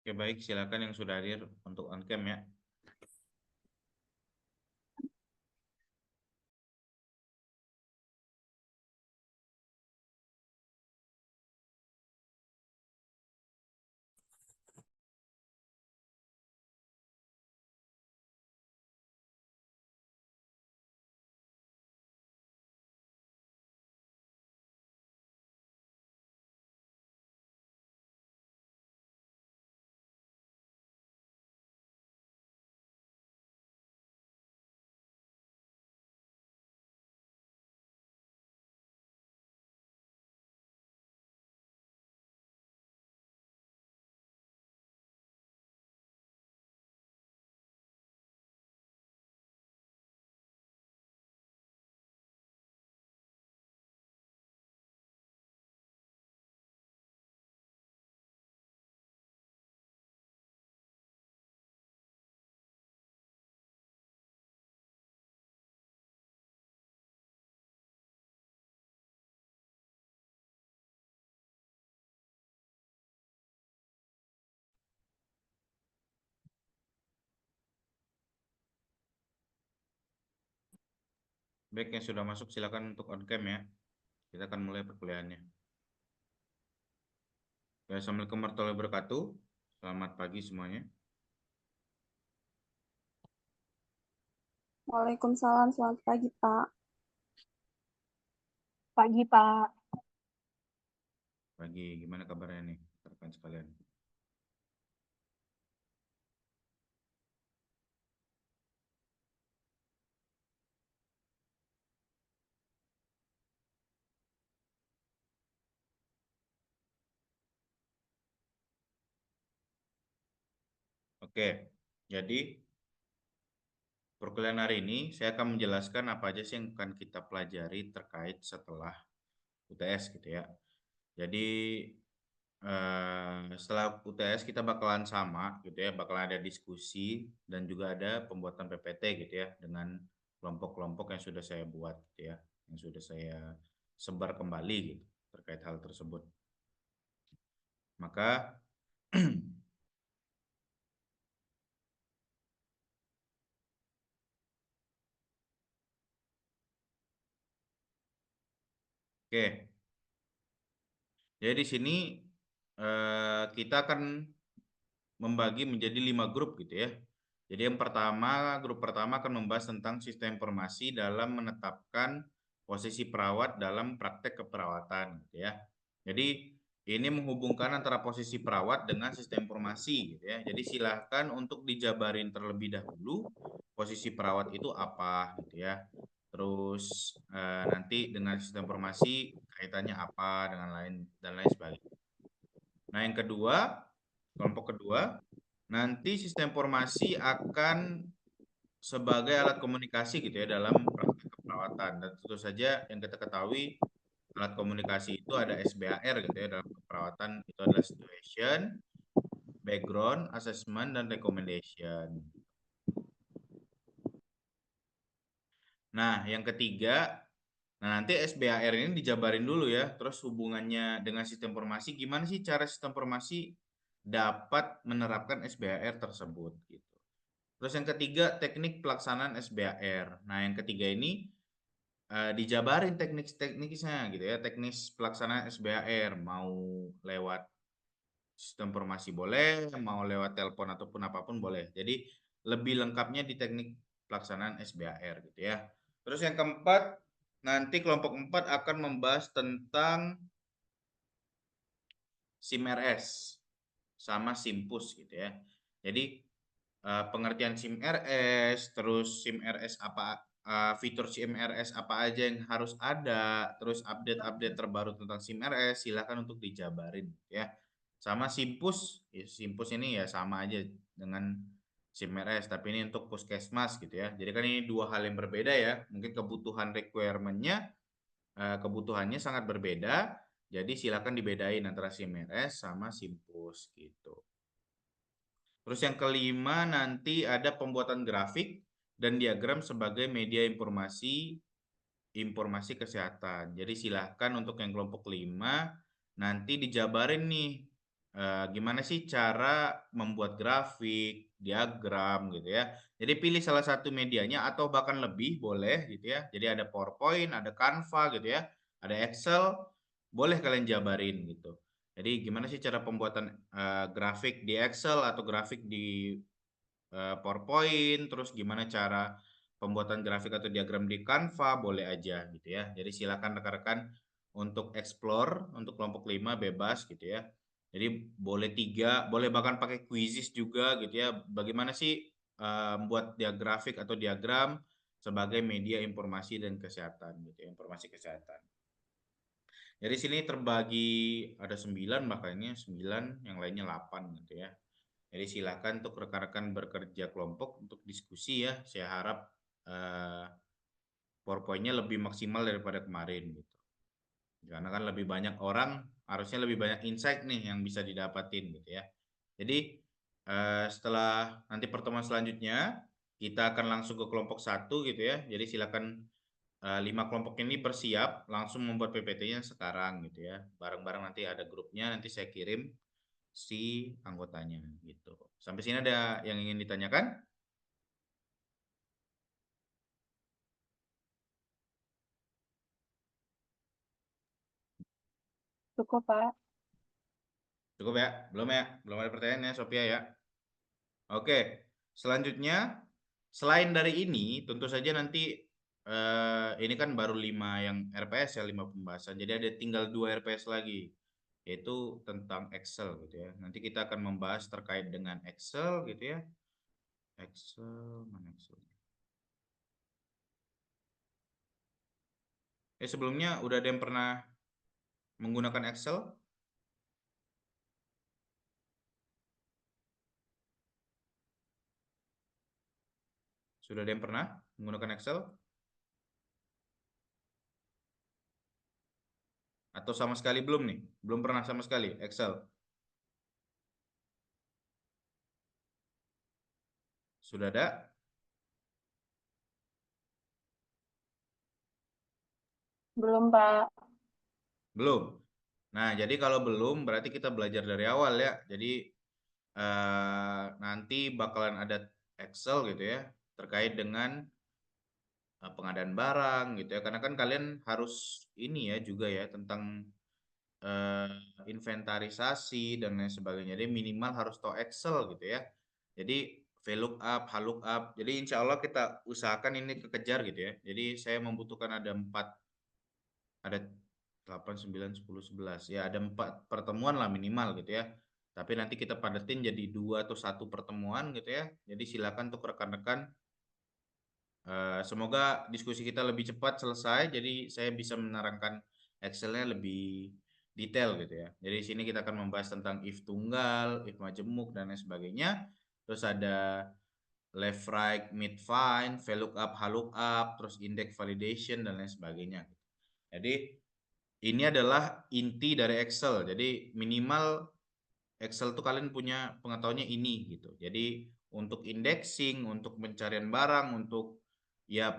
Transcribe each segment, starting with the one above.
Oke, baik, silakan yang sudah hadir untuk on cam ya. Baik, yang sudah masuk silakan untuk on cam ya. Kita akan mulai perkuliahannya. Ya, Assalamualaikum warahmatullahi wabarakatuh. Selamat pagi semuanya. Waalaikumsalam, selamat pagi, Pak. Pagi, Pak. Pagi, gimana kabarnya nih, rekan sekalian? Oke, jadi perkuliahan hari ini saya akan menjelaskan apa aja sih yang akan kita pelajari terkait setelah UTS gitu ya. Jadi setelah UTS kita bakalan sama gitu ya, bakalan ada diskusi dan juga ada pembuatan PPT gitu ya dengan kelompok-kelompok yang sudah saya buat gitu ya, yang sudah saya sebar kembali gitu terkait hal tersebut. Maka oke. Jadi di sini kita akan membagi menjadi 5 grup gitu ya. Jadi yang pertama, grup pertama akan membahas tentang sistem informasi dalam menetapkan posisi perawat dalam praktek keperawatan gitu ya. Jadi ini menghubungkan antara posisi perawat dengan sistem informasi gitu ya. Jadi silahkan untuk dijabarin terlebih dahulu posisi perawat itu apa gitu ya. Terus nanti dengan sistem informasi kaitannya apa dengan lain dan lain sebagainya. Nah, yang kedua, kelompok kedua, nanti sistem informasi akan sebagai alat komunikasi gitu ya dalam praktek keperawatan. Dan tentu saja yang kita ketahui alat komunikasi itu ada SBAR gitu ya dalam keperawatan, itu adalah situation, background, assessment, dan recommendation. Nah, yang ketiga, nah nanti SBAR ini dijabarin dulu ya, terus hubungannya dengan sistem informasi, gimana sih cara sistem informasi dapat menerapkan SBAR tersebut gitu. Terus yang ketiga, teknik pelaksanaan SBAR. Nah, yang ketiga ini dijabarin teknik-tekniknya gitu ya, teknis pelaksanaan SBAR, mau lewat sistem informasi boleh, mau lewat telepon ataupun apapun boleh. Jadi lebih lengkapnya di teknik pelaksanaan SBAR gitu ya. Terus yang keempat, nanti kelompok 4 akan membahas tentang SIM-RS sama SIMPUS gitu ya. Jadi pengertian SIM-RS, terus SIM-RS apa, fitur SIM-RS apa aja yang harus ada, terus update-update terbaru tentang SIM-RS, silakan untuk dijabarin ya. Sama SIMPUS, ya, SIMPUS ini ya sama aja dengan SIM-RS, tapi ini untuk puskesmas gitu ya. Jadi kan ini dua hal yang berbeda ya. Mungkin kebutuhan requirement-nya, kebutuhannya sangat berbeda. Jadi silakan dibedain antara SIM-RS sama SIMPUS gitu. Terus yang kelima nanti ada pembuatan grafik dan diagram sebagai media informasi kesehatan. Jadi silahkan untuk yang kelompok 5 nanti dijabarin nih gimana sih cara membuat grafik, diagram gitu ya. Jadi pilih salah satu medianya atau bahkan lebih boleh gitu ya. Jadi ada PowerPoint, ada Canva gitu ya, ada Excel, boleh kalian jabarin gitu. Jadi gimana sih cara pembuatan grafik di Excel atau grafik di PowerPoint, terus gimana cara pembuatan grafik atau diagram di Canva, boleh aja gitu ya. Jadi silakan rekan-rekan untuk explore, untuk kelompok 5 bebas gitu ya. Jadi boleh 3, boleh bahkan pakai quizzes juga gitu ya. Bagaimana sih membuat dia grafik atau diagram sebagai media informasi dan kesehatan gitu ya, informasi kesehatan. Jadi sini terbagi ada 9 makanya 9, yang lainnya 8 gitu ya. Jadi silakan untuk rekan-rekan bekerja kelompok untuk diskusi ya. Saya harap eh, PowerPoint-nya lebih maksimal daripada kemarin gitu. Karena kan lebih banyak orang, harusnya lebih banyak insight nih yang bisa didapatin gitu ya. Jadi setelah nanti pertemuan selanjutnya kita akan langsung ke kelompok satu gitu ya. Jadi silakan 5 kelompok ini bersiap langsung membuat PPT-nya sekarang gitu ya. Bareng-bareng nanti ada grupnya, nanti saya kirim si anggotanya gitu. Sampai sini ada yang ingin ditanyakan? Cukup, Pak. Cukup ya? Belum ada pertanyaan ya, Sophia ya? Oke, selanjutnya selain dari ini, tentu saja nanti ini kan baru 5 yang RPS ya, 5 pembahasan. Jadi ada tinggal 2 RPS lagi, yaitu tentang Excel gitu ya. Nanti kita akan membahas terkait dengan Excel gitu ya. Excel, mana Excel? Sebelumnya udah ada yang pernah menggunakan Excel? Sudah ada yang pernah menggunakan Excel? Atau sama sekali belum nih? Belum pernah sama sekali Excel? Sudah ada? Belum, Pak. Belum. Nah, jadi kalau belum berarti kita belajar dari awal ya. Jadi nanti bakalan ada Excel gitu ya terkait dengan pengadaan barang gitu ya. Karena kan kalian harus ini ya juga ya tentang eh, inventarisasi dan lain sebagainya. Jadi minimal harus tahu Excel gitu ya. Jadi VLOOKUP, HLOOKUP. Jadi insya Allah kita usahakan ini kekejar gitu ya. Jadi saya membutuhkan ada 4, ada 8, 9, 10, 11. Ya ada 4 pertemuan lah minimal gitu ya. Tapi nanti kita padatin jadi 2 atau 1 pertemuan gitu ya. Jadi silakan untuk rekan-rekan semoga diskusi kita lebih cepat selesai. Jadi saya bisa menerangkan Excelnya lebih detail gitu ya. Jadi di sini kita akan membahas tentang if tunggal, if majemuk dan lain sebagainya. Terus ada left right mid find, VLOOKUP, HLOOKUP, terus index validation dan lain sebagainya. Jadi ini adalah inti dari Excel. Jadi minimal Excel tuh kalian punya pengetahuannya ini gitu. Jadi untuk indexing, untuk pencarian barang, untuk ya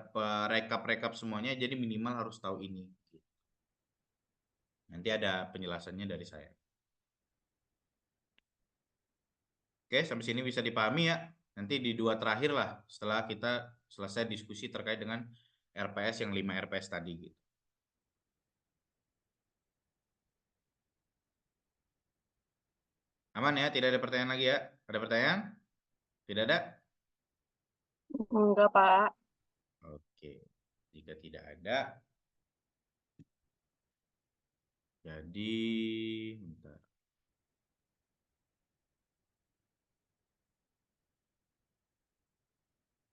rekap-rekap semuanya, jadi minimal harus tahu ini. Nanti ada penjelasannya dari saya. Oke, sampai sini bisa dipahami ya. Nanti di 2 terakhir lah setelah kita selesai diskusi terkait dengan RPS yang 5 RPS tadi gitu. Aman ya, tidak ada pertanyaan lagi ya? Ada pertanyaan? Tidak ada? Enggak, Pak. Oke. Jika tidak ada, jadi bentar.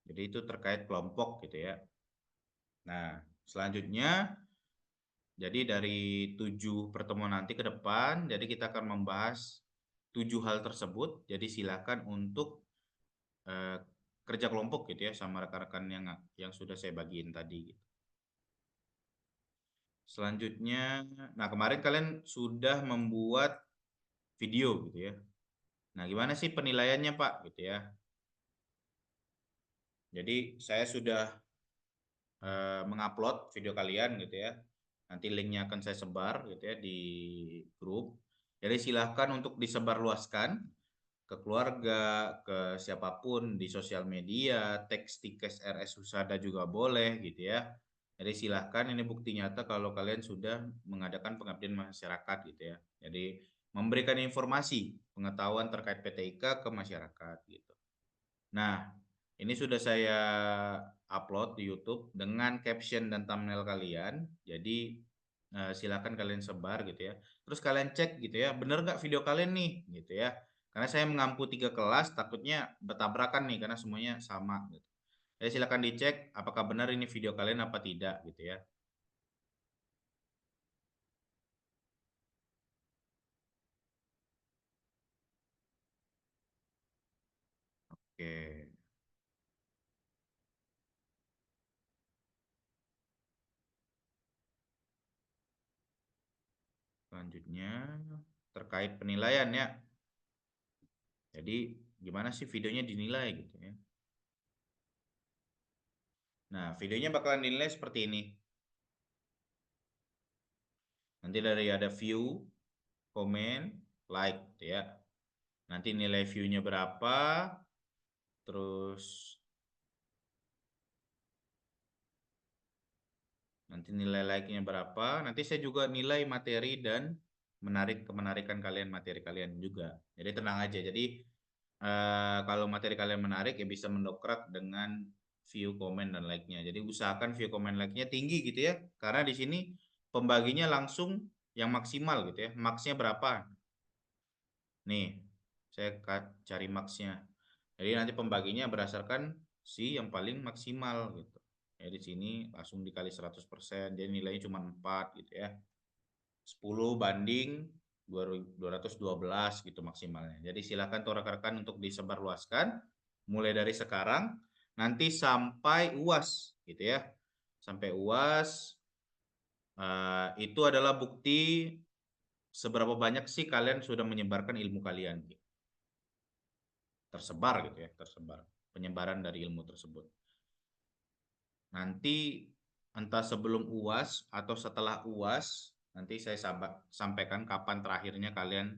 Jadi itu terkait kelompok gitu ya. Nah, selanjutnya jadi dari 7 pertemuan nanti ke depan, jadi kita akan membahas 7 hal tersebut. Jadi silakan untuk eh, kerja kelompok gitu ya sama rekan-rekan yang sudah saya bagiin tadi gitu. Selanjutnya, nah kemarin kalian sudah membuat video gitu ya. Nah, gimana sih penilaiannya Pak gitu ya? Jadi saya sudah mengupload video kalian gitu ya. Nanti linknya akan saya sebar gitu ya di grup. Jadi silahkan untuk disebarluaskan ke keluarga, ke siapapun di sosial media, teks Tikes RS Husada juga boleh gitu ya. Jadi silahkan, ini bukti nyata kalau kalian sudah mengadakan pengabdian masyarakat gitu ya. Jadi memberikan informasi, pengetahuan terkait PTIK ke masyarakat gitu. Nah, ini sudah saya upload di YouTube dengan caption dan thumbnail kalian. Jadi silakan kalian sebar gitu ya. Terus kalian cek gitu ya, bener nggak video kalian nih gitu ya. Karena saya mengampu 3 kelas, takutnya bertabrakan nih karena semuanya sama gitu. Jadi silakan dicek apakah benar ini video kalian apa tidak gitu ya. Oke, selanjutnya terkait penilaian ya. Jadi gimana sih videonya dinilai gitu ya. Nah, videonya bakalan dinilai seperti ini. Nanti dari ada view, komen, like gitu ya. Nanti nilai view-nya berapa, terus nanti nilai like-nya berapa. Nanti saya juga nilai materi dan kemenarikan kalian, materi kalian juga. Jadi tenang aja. Jadi kalau materi kalian menarik ya bisa mendokrak dengan view, komen, dan like-nya. Jadi usahakan view, komen, like-nya tinggi gitu ya. Karena di sini pembaginya langsung yang maksimal gitu ya. Max-nya berapa? Nih, saya cari max-nya. Jadi nanti pembaginya berdasarkan si yang paling maksimal gitu. Ya di sini langsung dikali 100%, jadi nilainya cuma 4 gitu ya. 10 banding 212 gitu maksimalnya. Jadi silakan tuh rekan-rekan untuk disebarluaskan mulai dari sekarang nanti sampai UAS gitu ya. Sampai UAS itu adalah bukti seberapa banyak sih kalian sudah menyebarkan ilmu kalian gitu. Tersebar gitu ya, tersebar penyebaran dari ilmu tersebut. Nanti entah sebelum UAS atau setelah UAS, nanti saya sampaikan kapan terakhirnya kalian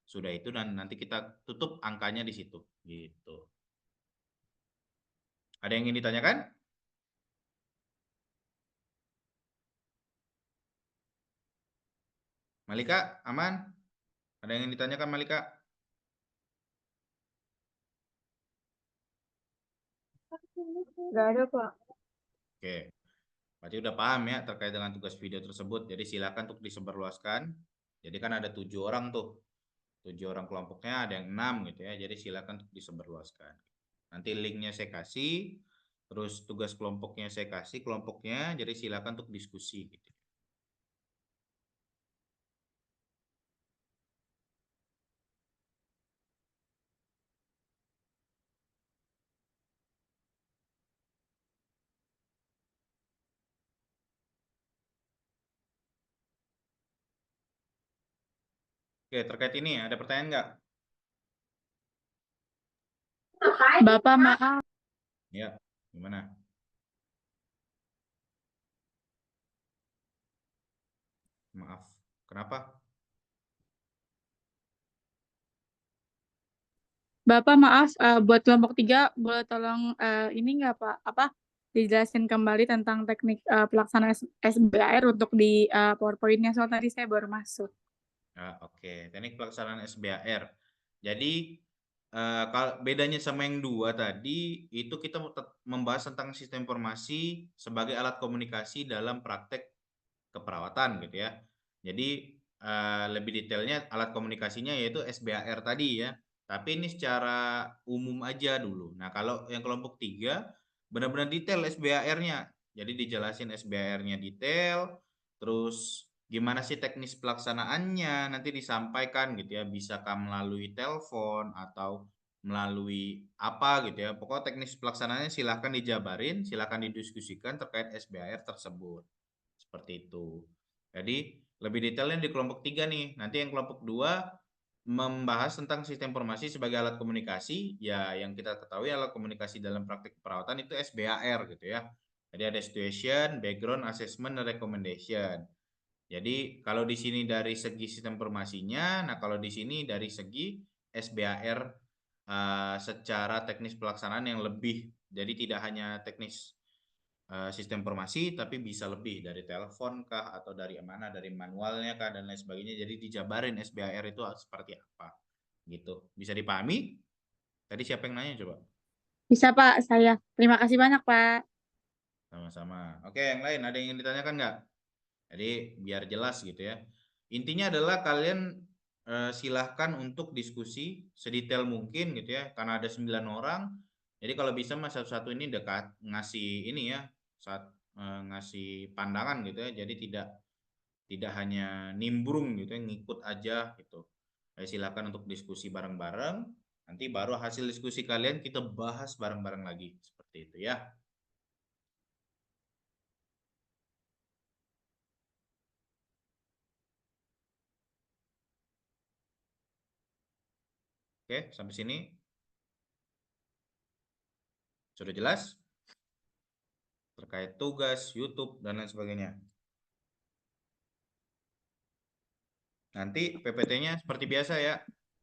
sudah itu, dan nanti kita tutup angkanya di situ gitu. Ada yang ingin ditanyakan? Malika, aman? Ada yang ingin ditanyakan Malika? Nggak ada, Pak. Oke, berarti udah paham ya terkait dengan tugas video tersebut. Jadi silakan untuk disebarluaskan. Jadi kan ada 7 orang tuh, 7 orang kelompoknya, ada yang 6 gitu ya. Jadi silakan untuk disebarluaskan. Nanti linknya saya kasih, terus tugas kelompoknya saya kasih kelompoknya. Jadi silakan untuk diskusi gitu. Oke, terkait ini ada pertanyaan nggak? Bapak, maaf. Ya, gimana? Maaf, kenapa? Bapak, maaf. Buat kelompok 3, boleh tolong ini nggak, Pak? Apa? Dijelasin kembali tentang teknik pelaksanaan SBAR untuk di PowerPoint-nya. Soal tadi saya baru masuk. Nah, oke, teknik pelaksanaan SBAR. Jadi kalau bedanya sama yang 2 tadi, itu kita membahas tentang sistem informasi sebagai alat komunikasi dalam praktek keperawatan gitu ya. Jadi lebih detailnya alat komunikasinya yaitu SBAR tadi ya. Tapi ini secara umum aja dulu. Nah, kalau yang kelompok 3 benar-benar detail SBAR-nya. Jadi dijelasin SBAR-nya detail, terus gimana sih teknis pelaksanaannya nanti disampaikan gitu ya. Bisakah melalui telepon atau melalui apa gitu ya. Pokoknya teknis pelaksanaannya silahkan dijabarin, silahkan didiskusikan terkait SBAR tersebut. Seperti itu. Jadi lebih detailnya di kelompok 3 nih. Nanti yang kelompok 2 membahas tentang sistem informasi sebagai alat komunikasi. Ya yang kita ketahui alat komunikasi dalam praktik perawatan itu SBAR gitu ya. Jadi ada situation, background, assessment, dan recommendation. Jadi kalau di sini dari segi sistem informasinya, nah kalau di sini dari segi SBAR secara teknis pelaksanaan yang lebih. Jadi tidak hanya teknis sistem informasi, tapi bisa lebih dari telepon kah atau dari mana, dari manualnya kah dan lain sebagainya. Jadi dijabarin SBAR itu seperti apa, gitu. Bisa dipahami? Tadi siapa yang nanya coba? Bisa Pak, saya. Terima kasih banyak Pak. Sama-sama. Oke, yang lain ada yang ingin ditanyakan nggak? Jadi biar jelas gitu ya. Intinya adalah kalian silahkan untuk diskusi sedetail mungkin gitu ya. Karena ada 9 orang. Jadi kalau bisa mas satu-satu ini dekat ngasih ini ya saat ngasih pandangan gitu ya. Jadi tidak tidak hanya nimbrung gitu ya, ngikut aja gitu. Jadi silakan untuk diskusi bareng-bareng. Nanti baru hasil diskusi kalian kita bahas bareng-bareng lagi seperti itu ya. Oke, sampai sini sudah jelas terkait tugas, YouTube dan lain sebagainya. Nanti PPT-nya seperti biasa ya,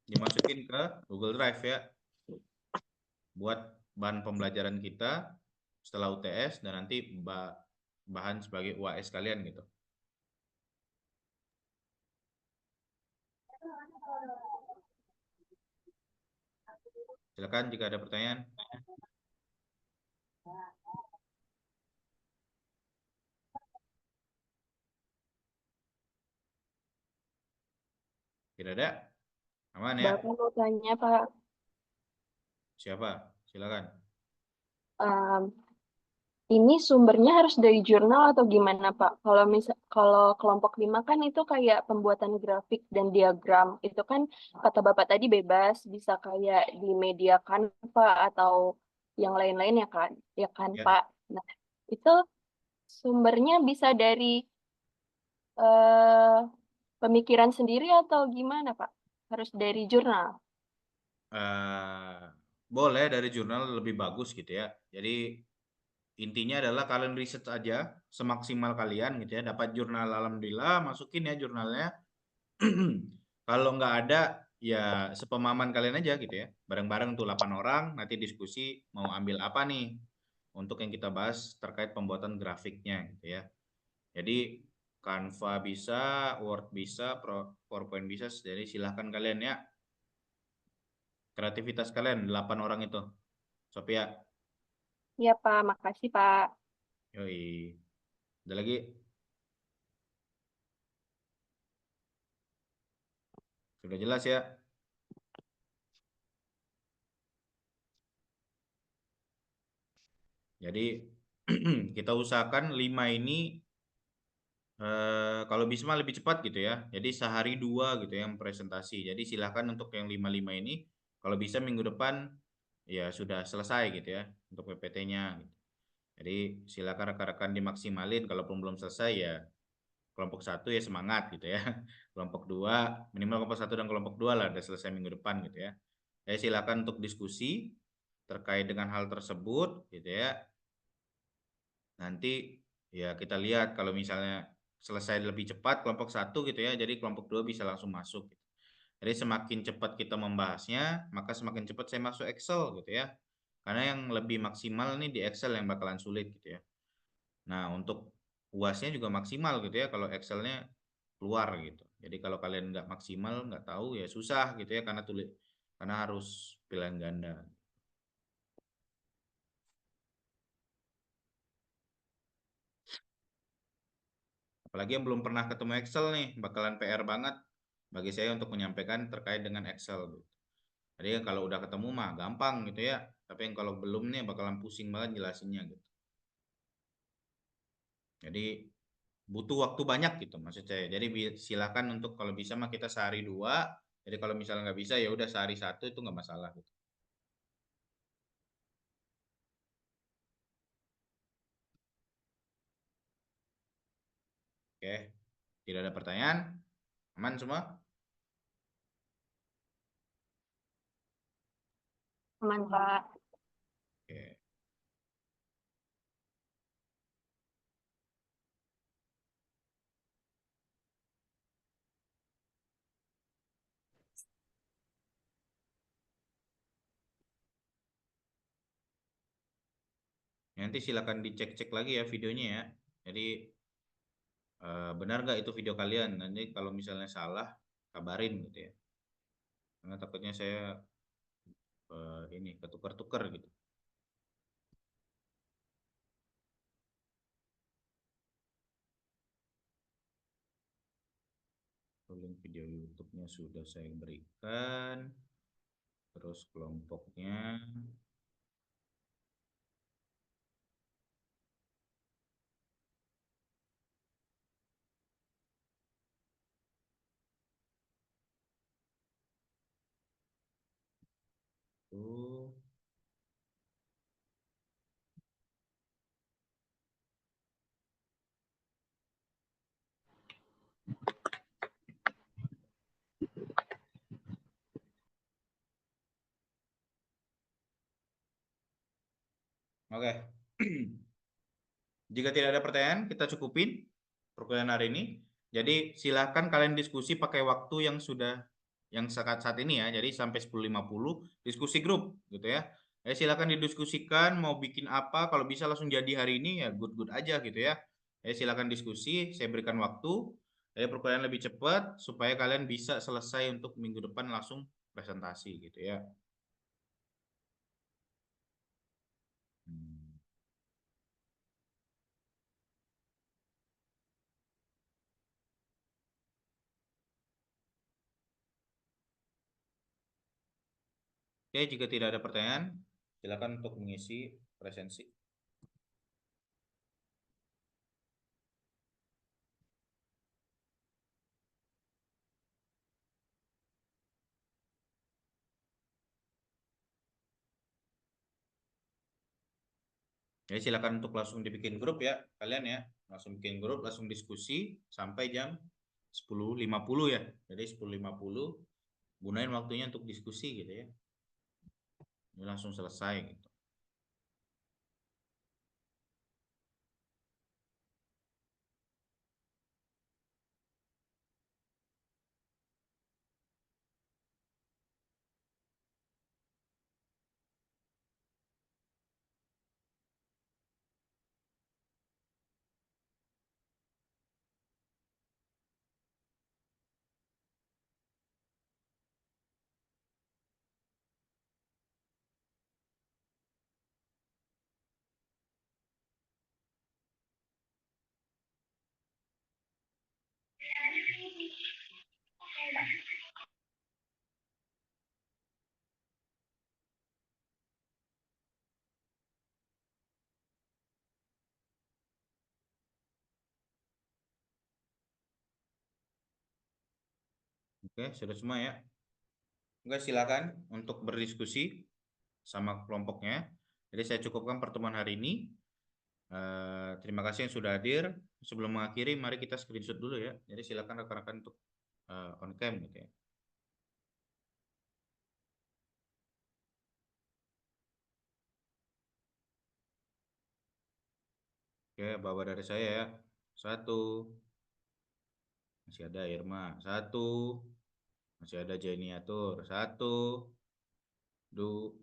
dimasukin ke Google Drive ya, buat bahan pembelajaran kita setelah UTS dan nanti bahan sebagai UAS kalian gitu. Silakan jika ada pertanyaan. Tidak ada? Aman ya? Bapak mau tanya, Pak, Siapa? Silakan. em, ini sumbernya harus dari jurnal atau gimana, Pak? Kalau kelompok 5 kan itu kayak pembuatan grafik dan diagram. Itu kan kata Bapak tadi bebas, bisa kayak di media Canva atau yang lain-lain ya kan? Ya kan, Ya. Pak? Nah, itu sumbernya bisa dari eh, pemikiran sendiri atau gimana, Pak? Harus dari jurnal. eh boleh dari jurnal lebih bagus gitu ya. Jadi intinya adalah kalian riset aja semaksimal kalian gitu ya. Dapat jurnal alhamdulillah, masukin ya jurnalnya. Kalau nggak ada, ya sepemahaman kalian aja gitu ya. Bareng-bareng tuh 8 orang, nanti diskusi mau ambil apa nih untuk yang kita bahas terkait pembuatan grafiknya gitu ya. Jadi Canva bisa, Word bisa, PowerPoint bisa, jadi silahkan kalian ya. Kreativitas kalian 8 orang itu. Sophia, Ya, Pak. Makasih, Pak. yoi. Ada lagi? Sudah jelas ya? Jadi kita usahakan 5 ini kalau bisa mah lebih cepat gitu ya. Jadi sehari dua gitu ya yang presentasi. Jadi silahkan untuk yang lima ini kalau bisa minggu depan ya sudah selesai gitu ya untuk PPT-nya. Gitu. Jadi silakan rekan-rekan dimaksimalin. Kalaupun belum selesai ya kelompok satu ya semangat gitu ya. Kelompok dua minimal kelompok satu dan kelompok dua lah udah selesai minggu depan gitu ya. Jadi silakan untuk diskusi terkait dengan hal tersebut gitu ya. Nanti ya kita lihat kalau misalnya selesai lebih cepat kelompok satu gitu ya, jadi kelompok dua bisa langsung masuk. Gitu. Jadi semakin cepat kita membahasnya, maka semakin cepat saya masuk Excel gitu ya. Karena yang lebih maksimal nih di Excel yang bakalan sulit gitu ya. Nah untuk UASnya juga maksimal gitu ya kalau Excelnya keluar gitu. Jadi kalau kalian nggak maksimal, nggak tahu ya susah gitu ya karena harus pilihan ganda. Apalagi yang belum pernah ketemu Excel nih, bakalan PR banget bagi saya untuk menyampaikan terkait dengan Excel. Gitu. Jadi kalau udah ketemu mah gampang gitu ya, tapi yang kalau belum nih bakalan pusing banget jelasinnya gitu. Jadi butuh waktu banyak gitu maksud saya. Jadi silakan untuk kalau bisa mah kita sehari dua. Jadi kalau misalnya nggak bisa ya udah sehari satu itu nggak masalah gitu. Oke, tidak ada pertanyaan, aman semua. Aman, Pak. Oke. Nanti silakan dicek-cek lagi ya videonya ya. Jadi benar nggak itu video kalian? Nanti kalau misalnya salah, kabarin gitu ya. Karena takutnya saya ini ketukar-tukar gitu. Link video YouTube-nya sudah saya berikan. Terus kelompoknya. Tuh. Oke. Jika tidak ada pertanyaan, kita cukupin perkuliahan hari ini. Jadi silakan kalian diskusi pakai waktu yang sudah yang saat ini ya. Jadi sampai 10.50 diskusi grup gitu ya. Silakan didiskusikan mau bikin apa, kalau bisa langsung jadi hari ini ya good-good aja gitu ya. Silakan diskusi, saya berikan waktu. Perkuliahan lebih cepat supaya kalian bisa selesai untuk minggu depan langsung presentasi gitu ya. Oke, jika tidak ada pertanyaan, silakan untuk mengisi presensi. Jadi silakan untuk langsung dibikin grup ya, kalian ya. Langsung bikin grup, langsung diskusi sampai jam 10.50 ya. Jadi 10.50 gunain waktunya untuk diskusi gitu ya. Ini langsung selesai gitu. Oke, sudah semua ya. Oke, silakan untuk berdiskusi sama kelompoknya. Jadi saya cukupkan pertemuan hari ini. Terima kasih yang sudah hadir. Sebelum mengakhiri, mari kita screenshot dulu ya. Jadi silakan rekan-rekan untuk on cam gitu ya. Oke, bawa dari saya ya. 1, masih ada Irma. 1, masih ada Jeniatur. 1,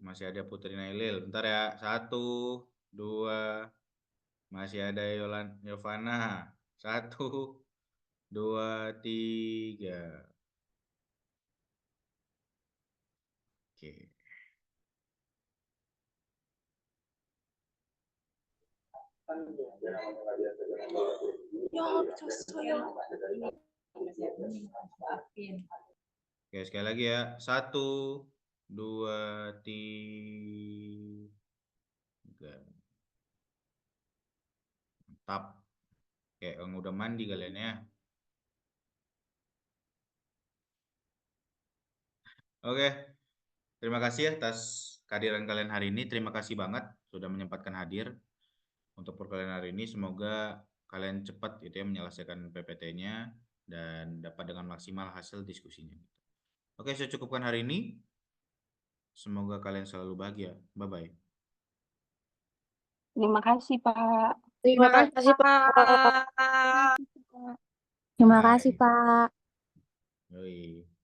masih ada Putri Nailil. Bentar ya. 1, 2, masih ada Yovana. 1, 2, 3. Oke. Oke, sekali lagi ya. 1, 2, 3. Mantap. Kayak yang udah mandi kalian ya. Oke. Terima kasih atas kehadiran kalian hari ini. Terima kasih banget sudah menyempatkan hadir untuk perkuliahan hari ini. Semoga kalian cepat gitu ya menyelesaikan PPT-nya dan dapat dengan maksimal hasil diskusinya. Oke, saya cukupkan hari ini. Semoga kalian selalu bahagia. Bye-bye. Terima kasih, Pak. Terima kasih, Pak. Terima Bye. kasih, Pak. Yoi.